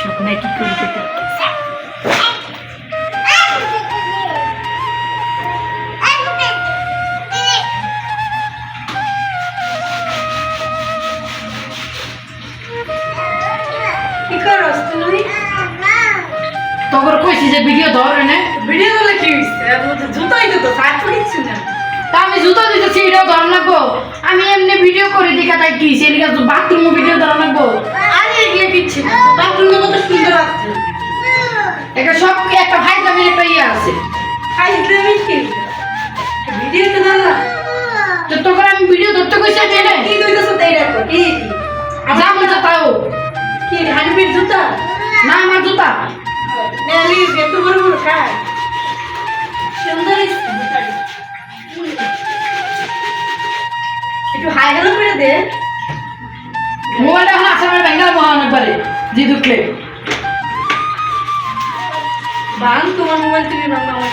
শুকনায় কি করতে কি করছ তুমি? তখন কইছি যে ভিডিও ধর এনে ভিডিও করলে কি হইছে? জুতাই তো সাইড করে দিচ্ছি না। তা আমি জুতা দিতেছি এটাও ধর লাগবো আমি এমনি ভিডিও করে দেখা তাই কি সেদিকে বাথরুম ভিডিও ধরা লাগবো আরে এগুলো কিচ্ছু না। বাথরুমে কত সুন্দর আছে। একটা সব একটা ভাই দামের একটা ইয়ে আছে খাইতে কি? ভিডিও তো না। তো তখন আমি ভিডিও ধরতে কইছি আমি এনে কি কইতাছ তাই রাখো। কি? আমার মতো তাও কি হানিফের জুতা? না আমার জুতা নেলি এত বড় বড় খায়। সুন্দর জুতাটি। একটু হাই হ্যালো করে দে। মোবাইলটা এখন আসামে ব্যাঙ্গাল মহান একবারে জি দুঃখলে বাং তোমার মোবাইল থেকে বাংলা আমার।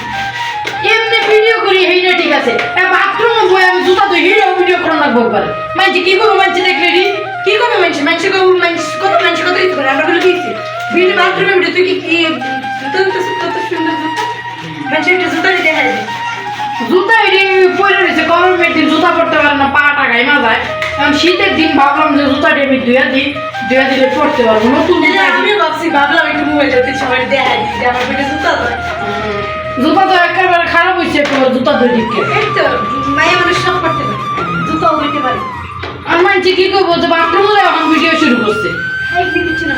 এমনি ভিডিও করি এইটা ঠিক আছে বাথরুমে বই আমি জুতা তো হিরো ভিডিও করে লাগবো একবারে মানছি কি করবো মানছি দেখলে রি কি করবে মানুষ কত মানুষ কত কিছু করে আমরা বলে দিয়েছি ভিডিও বাথরুমে ভিডিও তুই কি জুতা কত সুন্দর জুতা মানুষের একটা জুতা দিয়ে দেখা যাবে জুতা এটি পরে রয়েছে গরমের দিন জুতা পরতে পারে না পা টাকায় না যায় এখন শীতের দিন ভাবলাম যে জুতাটি আমি ধুয়া দিলে পড়তে পারবো নতুন জুতা আমিও ভাবলাম একটু মোবাইল হতে সবাই দেখা দিই যে আমার পেটে জুতা দেয় জুতা তো একেবারে খারাপ হয়েছে একবার জুতা দুই দিকে এই তো মায়া মানুষ সব করতে পারে জুতাও হইতে পারে আর মানছি কি করবো যে বাথরুমে এখন ভিডিও শুরু করছে একদিন কিছু না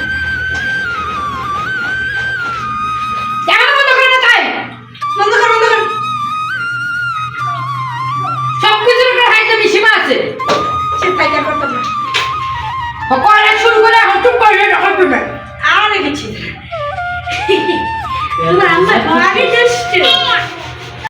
ক্যামেরা বন্ধ করে না তাই বন্ধ কর সব কিছুর উপরে হাইতে সীমা আছে সে ফাইটা করতাম না কলেজ শুরু করে এখন টুক করে হবে না আর কিছু তোমার আম্মা আগে টেস্ট